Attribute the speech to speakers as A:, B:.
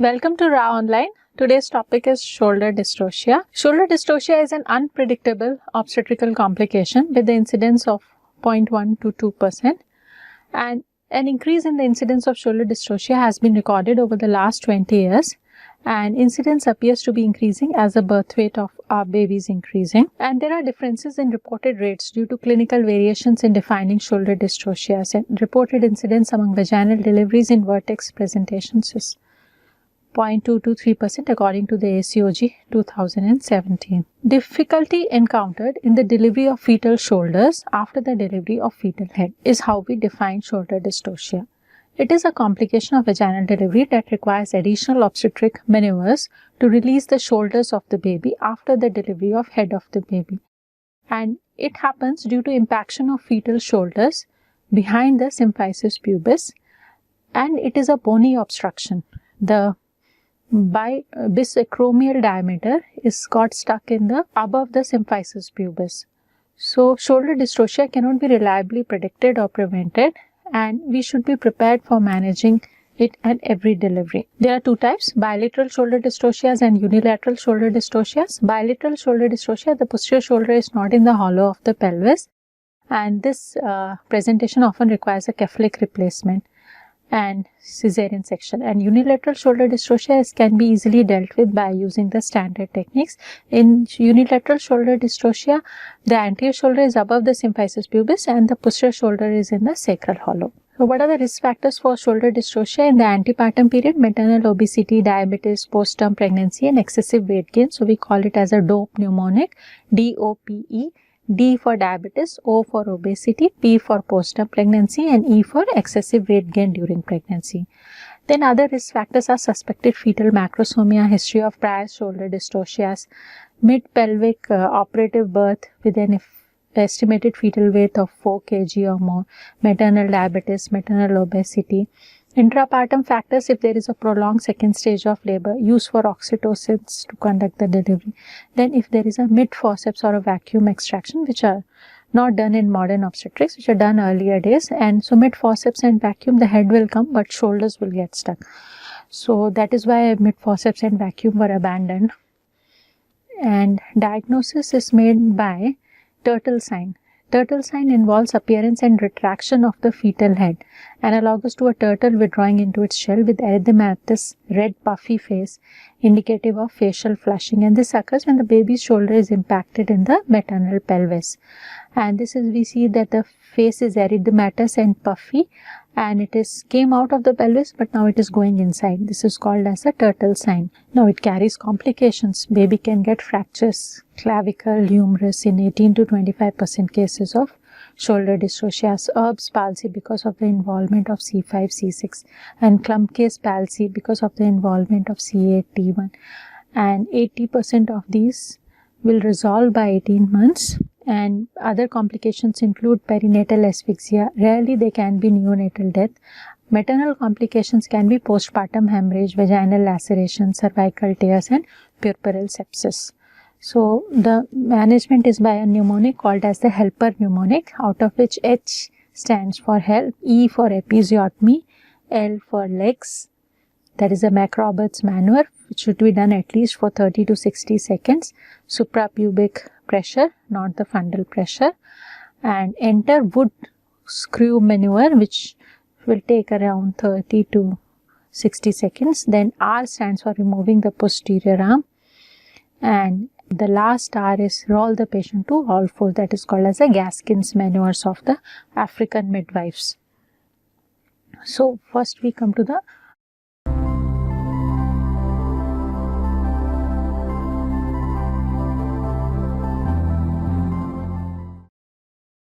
A: Welcome to Raaonline. Today's topic is shoulder dystocia. Shoulder dystocia is an unpredictable obstetrical complication with the incidence of 0.1 to 2%, and an increase in the incidence of shoulder dystocia has been recorded over the last 20 years, and incidence appears to be increasing as the birth weight of our baby is increasing. And there are differences in reported rates due to clinical variations in defining shoulder dystocias, and reported incidence among vaginal deliveries in vertex presentations is 0.2 to 3% according to the ACOG 2017. Difficulty encountered in the delivery of fetal shoulders after the delivery of fetal head is how we define shoulder dystocia. It is a complication of vaginal delivery that requires additional obstetric maneuvers to release the shoulders of the baby after the delivery of head of the baby. And it happens due to impaction of fetal shoulders behind the symphysis pubis, and it is a bony obstruction. The bisacromial diameter is got stuck in the above the symphysis pubis. So shoulder dystocia cannot be reliably predicted or prevented, and we should be prepared for managing it at every delivery. There are two types: bilateral shoulder dystocias and unilateral shoulder dystocias. Bilateral shoulder dystocia, the posterior shoulder is not in the hollow of the pelvis, and this presentation often requires a cephalic replacement and cesarean section. And unilateral shoulder dystocia can be easily dealt with by using the standard techniques. In unilateral shoulder dystocia, the anterior shoulder is above the symphysis pubis and the posterior shoulder is in the sacral hollow. So what are the risk factors for shoulder dystocia in the antepartum period? Maternal obesity, diabetes, post-term pregnancy and excessive weight gain. So we call it as a DOPE mnemonic, DOPE. D for diabetes, O for obesity, P for postpartum pregnancy and E for excessive weight gain during pregnancy. Then other risk factors are suspected fetal macrosomia, history of prior shoulder dystocias, mid-pelvic operative birth with an estimated fetal weight of 4 kg or more, maternal diabetes, maternal obesity. Intrapartum factors, if there is a prolonged second stage of labor, use for oxytocins to conduct the delivery. Then if there is a mid-forceps or a vacuum extraction, which are not done in modern obstetrics, which are done earlier days, and so mid-forceps and vacuum, the head will come but shoulders will get stuck. So that is why mid-forceps and vacuum were abandoned. And diagnosis is made by turtle sign. Turtle sign involves appearance and retraction of the fetal head, analogous to a turtle withdrawing into its shell with erythematous red puffy face, indicative of facial flushing, and this occurs when the baby's shoulder is impacted in the maternal pelvis. And this is, we see that the face is erythematous and puffy, and it came out of the pelvis but now it is going inside. This is called as a turtle sign. Now it carries complications. Baby can get fractures, clavicle, humerus in 18 to 25% cases of shoulder dystocias, Erb's palsy because of the involvement of C5, C6, and Klumpke's palsy because of the involvement of C8, T1, and 80% of these will resolve by 18 months. And other complications include perinatal asphyxia. Rarely they can be neonatal death. Maternal complications can be postpartum hemorrhage, vaginal laceration, cervical tears and puerperal sepsis. So the management is by a mnemonic called as the helper mnemonic, out of which H stands for help, E for episiotomy, L for legs, that is a McRoberts maneuver, which should be done at least for 30 to 60 seconds, suprapubic pressure, not the fundal pressure, and enter wood screw maneuver, which will take around 30 to 60 seconds. Then R stands for removing the posterior arm, and the last R is roll the patient to all fours, that is called as a Gaskin's maneuvers of the African midwives. So first we come to the